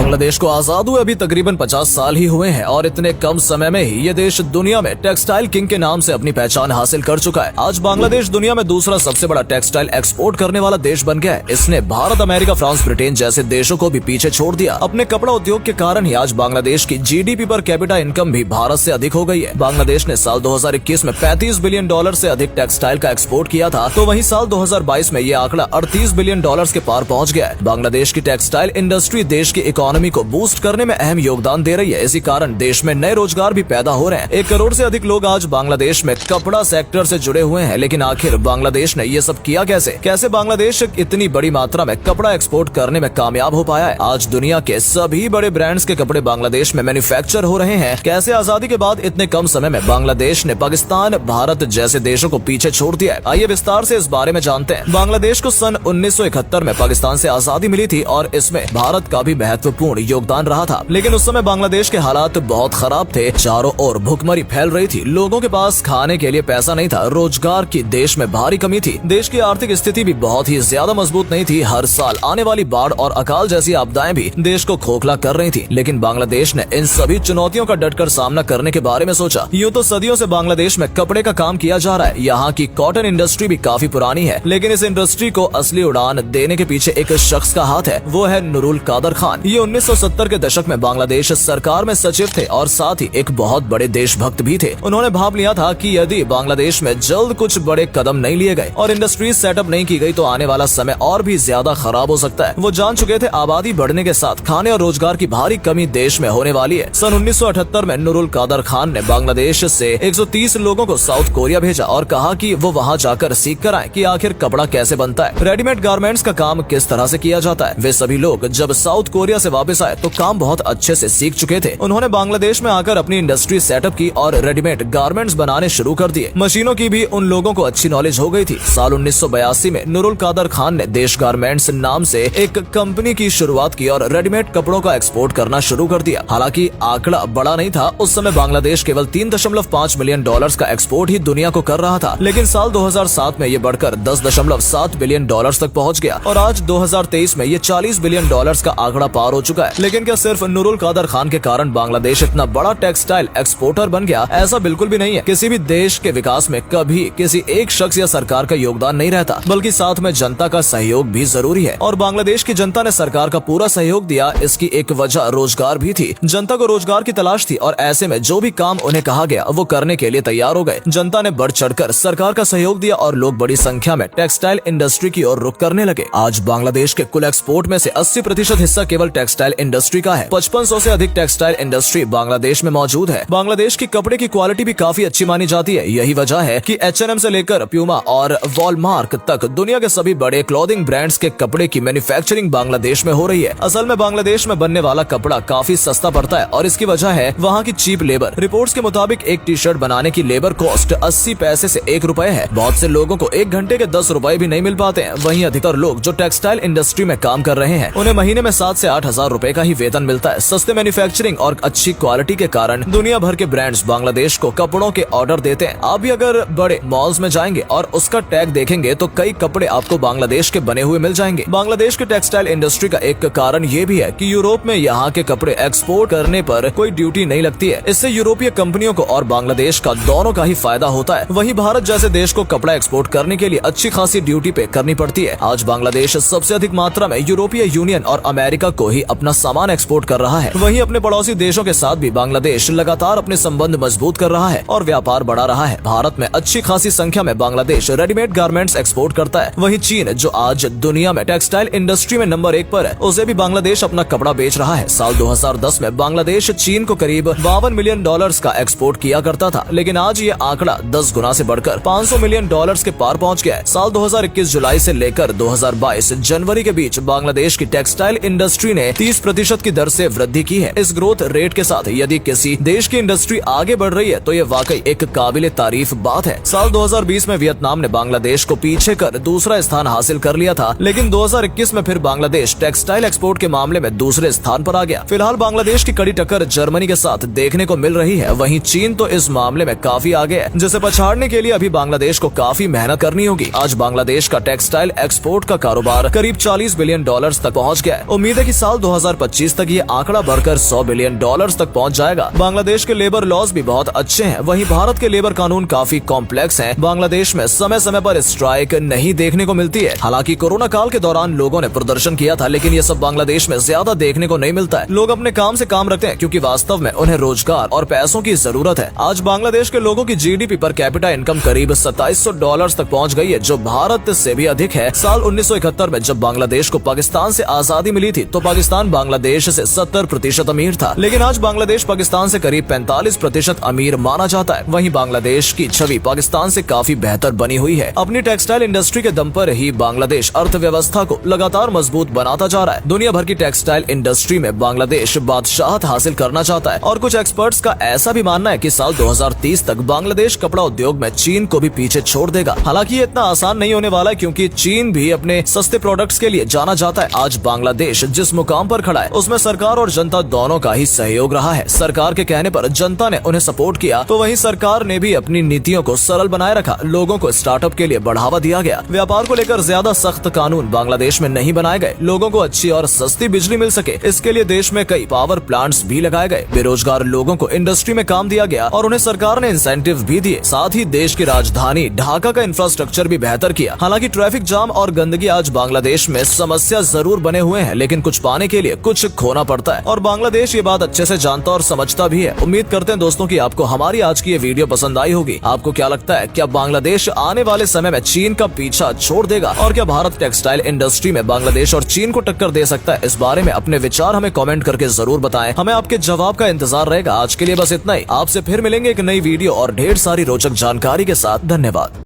बांग्लादेश को आजाद हुए अभी तकरीबन 50 साल ही हुए हैं और इतने कम समय में ही ये देश दुनिया में टेक्सटाइल किंग के नाम से अपनी पहचान हासिल कर चुका है। आज बांग्लादेश दुनिया में दूसरा सबसे बड़ा टेक्सटाइल एक्सपोर्ट करने वाला देश बन गया है। इसने भारत, अमेरिका, फ्रांस, ब्रिटेन जैसे देशों को भी पीछे छोड़ दिया। अपने कपड़ा उद्योग के कारण ही आज बांग्लादेश की जीडीपी पर कैपिटा इनकम भी भारत से अधिक हो गई है। बांग्लादेश ने साल 2021 में $35 बिलियन से अधिक टेक्सटाइल का एक्सपोर्ट किया था, तो वहीं साल 2022 में ये आंकड़ा $38 बिलियन के पार पहुंच गया है। बांग्लादेश की टेक्सटाइल इंडस्ट्री देश की इकोनॉमी को बूस्ट करने में अहम योगदान दे रही है। इसी कारण देश में नए रोजगार भी पैदा हो रहे हैं। 1 करोड़ से अधिक लोग आज बांग्लादेश में कपड़ा सेक्टर से जुड़े हुए हैं। लेकिन आखिर बांग्लादेश ने ये सब किया कैसे बांग्लादेश इतनी बड़ी मात्रा में कपड़ा एक्सपोर्ट करने में कामयाब हो पाया है? आज दुनिया के सभी बड़े ब्रांड्स के कपड़े बांग्लादेश में मैन्युफैक्चर हो रहे हैं। कैसे आजादी के बाद इतने कम समय में बांग्लादेश ने पाकिस्तान, भारत जैसे देशों को पीछे छोड़ दिया है? आइए विस्तार से इस बारे में जानते हैं। बांग्लादेश को सन 1971 में पाकिस्तान से आजादी मिली थी और इसमें भारत का भी महत्वपूर्ण योगदान रहा था। लेकिन उस समय बांग्लादेश के हालात बहुत खराब थे। चारों ओर भुखमरी फैल रही थी। लोगों के पास खाने के लिए पैसा नहीं था। रोजगार की देश में भारी कमी थी। देश की आर्थिक स्थिति भी बहुत ही ज्यादा मजबूत नहीं थी। हर साल आने वाली बाढ़ और अकाल जैसी आपदाएं भी देश को खोखला कर रही थी। लेकिन बांग्लादेश ने इन सभी चुनौतियों का डटकर सामना करने के बारे में सोचा। यूँ तो सदियों से बांग्लादेश में कपड़े का काम किया जा रहा है। यहाँ की कॉटन इंडस्ट्री भी काफी पुरानी है, लेकिन इस इंडस्ट्री को असली उड़ान देने के पीछे एक शख्स का हाथ है। वो है नुरुल कादर खान। ये 1970 के दशक में बांग्लादेश सरकार में सचिव थे और साथ ही एक बहुत बड़े देशभक्त भी थे। उन्होंने भाप लिया था कि यदि बांग्लादेश में जल्द कुछ बड़े कदम नहीं लिए गए और इंडस्ट्रीज सेटअप नहीं की गई तो आने वाला समय और भी ज्यादा खराब हो सकता है। वो जान चुके थे आबादी बढ़ने के साथ खाने और रोजगार की भारी कमी देश में होने वाली है। सन 1978 में नुरुल कादर खान ने बांग्लादेश से 130 लोगों को साउथ कोरिया भेजा और कहा कि वो वहाँ जाकर सीख कर आए कि आखिर कपड़ा कैसे बनता है, रेडीमेड गारमेंट्स का काम किस तरह से किया जाता है। वे सभी लोग जब साउथ कोरिया से वापस आए तो काम बहुत अच्छे से सीख चुके थे। उन्होंने बांग्लादेश में आकर अपनी इंडस्ट्री सेटअप की और रेडीमेड गारमेंट्स बनाने शुरू कर दिए। मशीनों की भी उन लोगों को अच्छी नॉलेज हो गई थी। साल 1982 में नुरुल कादर खान ने देश गारमेंट्स नाम से एक कंपनी की शुरुआत की और रेडीमेड कपड़ों का एक्सपोर्ट करना शुरू कर दिया। हालांकि आंकड़ा बड़ा नहीं था। उस समय बांग्लादेश केवल $3.5 मिलियन का एक्सपोर्ट ही दुनिया को कर रहा था। लेकिन साल 2007 में ये बढ़कर $10.7 बिलियन तक पहुँच गया और आज 2023 में ये $40 बिलियन का आंकड़ा पार हो चुका है। लेकिन क्या सिर्फ नुरुल कादर खान के कारण बांग्लादेश इतना बड़ा टेक्सटाइल एक्सपोर्टर बन गया? ऐसा बिल्कुल भी नहीं है। किसी भी देश के विकास में कभी किसी एक शख्स या सरकार का योगदान नहीं रहता, बल्कि साथ में जनता का सहयोग भी जरूरी है। और बांग्लादेश की जनता ने सरकार का पूरा सहयोग दिया। इसकी एक वजह रोजगार भी थी। जनता को रोजगार की तलाश थी और ऐसे में जो भी काम उन्हें कहा गया वो करने के लिए तैयार हो गए। जनता ने बढ़ चढ़कर सरकार का सहयोग दिया और लोग बड़ी संख्या में टेक्सटाइल इंडस्ट्री की ओर रुख करने लगे। आज बांग्लादेश के कुल एक्सपोर्ट में से 80% हिस्सा केवल टेक्सटाइल इंडस्ट्री का है। 5500 से अधिक टेक्सटाइल इंडस्ट्री बांग्लादेश में मौजूद है। बांग्लादेश की कपड़े की क्वालिटी भी काफी अच्छी मानी जाती है। यही वजह है कि H&M से लेकर प्यूमा और वॉलमार्क तक दुनिया के सभी बड़े क्लोथिंग ब्रांड्स के कपड़े की मैन्युफैक्चरिंग बांग्लादेश में हो रही है। असल में बांग्लादेश में बनने वाला कपड़ा काफी सस्ता पड़ता है और इसकी वजह है वहाँ की चीप लेबर। रिपोर्ट्स के मुताबिक एक टी शर्ट बनाने की लेबर कॉस्ट 80 पैसे से ₹1 है। बहुत से लोगों को 1 घंटे के ₹10 भी नहीं मिल पाते हैं। वहीं अधिकतर लोग जो टेक्सटाइल इंडस्ट्री में काम कर रहे हैं उन्हें महीने में 7 से 8 हजार रुपए का ही वेतन मिलता है। सस्ते मैन्युफैक्चरिंग और अच्छी क्वालिटी के कारण दुनिया भर के ब्रांड्स बांग्लादेश को कपड़ों के ऑर्डर देते हैं। आप भी अगर बड़े मॉल्स में जाएंगे और उसका टैग देखेंगे तो कई कपड़े आपको बांग्लादेश के बने हुए मिल जाएंगे। बांग्लादेश के टेक्सटाइल इंडस्ट्री का एक कारण ये भी है कि यूरोप में यहाँ के कपड़े एक्सपोर्ट करने पर कोई ड्यूटी नहीं लगती है। इससे यूरोपीय कंपनियों को और बांग्लादेश का दोनों का ही फायदा होता है। वहीं भारत जैसे देश को कपड़ा एक्सपोर्ट करने के लिए अच्छी खासी ड्यूटी पे करनी पड़ती है। आज बांग्लादेश सबसे अधिक मात्रा में यूरोपीय यूनियन और अमेरिका को ही अपना सामान एक्सपोर्ट कर रहा है। वहीं अपने पड़ोसी देशों के साथ भी बांग्लादेश लगातार अपने संबंध मजबूत कर रहा है और व्यापार बढ़ा रहा है। भारत में अच्छी खासी संख्या में बांग्लादेश रेडीमेड गारमेंट्स एक्सपोर्ट करता है। वहीं चीन, जो आज दुनिया में टेक्सटाइल इंडस्ट्री में नंबर 1 पर है, उसे भी बांग्लादेश अपना कपड़ा बेच रहा है। साल 2010 में बांग्लादेश चीन को करीब $52 मिलियन का एक्सपोर्ट किया करता था, लेकिन आज ये आंकड़ा 10 गुना से बढ़कर $500 मिलियन के पार पहुँच गया है। साल 2021 जुलाई से लेकर 2022 जनवरी के बीच बांग्लादेश की टेक्सटाइल इंडस्ट्री ने 30% की दर से वृद्धि की है। इस ग्रोथ रेट के साथ यदि किसी देश की इंडस्ट्री आगे बढ़ रही है तो ये वाकई एक काबिले तारीफ बात है। साल 2020 में वियतनाम ने बांग्लादेश को पीछे कर दूसरा स्थान हासिल कर लिया था, लेकिन 2021 में फिर बांग्लादेश टेक्सटाइल एक्सपोर्ट के मामले में दूसरे स्थान पर आ गया। फिलहाल बांग्लादेश की कड़ी टक्कर जर्मनी के साथ देखने को मिल रही है। वहीं चीन तो इस मामले में काफी आगे है, जिसे पछाड़ने के लिए अभी बांग्लादेश को काफी मेहनत करनी होगी। आज बांग्लादेश का टेक्सटाइल एक्सपोर्ट का कारोबार करीब $40 बिलियन तक पहुंच गया है। उम्मीद है कि साल 2025 तक ये आंकड़ा बढ़कर $100 बिलियन तक पहुंच जाएगा। बांग्लादेश के लेबर लॉज भी बहुत अच्छे हैं। वहीं भारत के लेबर कानून काफी कॉम्प्लेक्स हैं। बांग्लादेश में समय समय पर स्ट्राइक नहीं देखने को मिलती है। हालांकि कोरोना काल के दौरान लोगों ने प्रदर्शन किया था, लेकिन ये सब बांग्लादेश में ज्यादा देखने को नहीं मिलता है। लोग अपने काम से काम रखते हैं क्योंकि वास्तव में उन्हें रोजगार और पैसों की जरूरत है। आज बांग्लादेश के लोगों की GDP पर कैपिटा इनकम करीब $2700 तक पहुंच गई है, जो भारत से भी अधिक है। साल 1971 में जब बांग्लादेश को पाकिस्तान से आजादी मिली थी तो पाकिस्तान बांग्लादेश से 70% अमीर था, लेकिन आज बांग्लादेश पाकिस्तान से करीब 45% अमीर माना जाता है। वहीं बांग्लादेश की छवि पाकिस्तान से काफी बेहतर बनी हुई है। अपनी टेक्सटाइल इंडस्ट्री के दम पर ही बांग्लादेश अर्थव्यवस्था को लगातार मजबूत बनाता जा रहा है। दुनिया भर की टेक्सटाइल इंडस्ट्री में बांग्लादेश बादशाहत हासिल करना चाहता है और कुछ एक्सपर्ट्स का ऐसा भी मानना है कि साल 2030 तक बांग्लादेश कपड़ा उद्योग में चीन को भी पीछे छोड़ देगा। हालांकि ये इतना आसान नहीं होने वाला है क्योंकि चीन भी अपने सस्ते प्रोडक्ट्स के लिए जाना जाता है। आज बांग्लादेश जिस मुकाम पर खड़ा है उसमें सरकार और जनता दोनों का ही सहयोग रहा है। सरकार के कहने पर जनता ने उन्हें सपोर्ट किया तो वहीं सरकार ने भी अपनी नीतियों को सरल बनाए रखा। लोगों को स्टार्टअप के लिए बढ़ावा दिया गया। व्यापार को लेकर ज्यादा सख्त कानून बांग्लादेश में नहीं बनाए गए। लोगों को अच्छी और सस्ती बिजली मिल सके इसके लिए देश में कई पावर प्लांट्स भी लगाए गए। बेरोजगार लोगों को इंडस्ट्री में काम दिया गया और उन्हें सरकार ने इंसेंटिव भी दिए। साथ ही देश की राजधानी ढाका का इंफ्रास्ट्रक्चर भी बेहतर किया। हालांकि ट्रैफिक जाम और गंदगी आज बांग्लादेश में समस्या जरूर बने हुए हैं, लेकिन कुछ पाने के लिए कुछ खोना पड़ता है और बांग्लादेश ये बात अच्छे से जानता और समझता भी है। उम्मीद करते हैं दोस्तों कि आपको हमारी आज की ये वीडियो पसंद आई होगी। आपको क्या लगता है, क्या बांग्लादेश आने वाले समय में चीन का पीछा छोड़ देगा और क्या भारत टेक्सटाइल इंडस्ट्री में बांग्लादेश और चीन को टक्कर दे सकता है? इस बारे में अपने विचार हमें कमेंट करके जरूर बताएं। हमें आपके जवाब का इंतजार रहेगा। आज के लिए बस इतना ही। आपसे फिर मिलेंगे एक नई वीडियो और ढेर सारी रोचक जानकारी के साथ। धन्यवाद।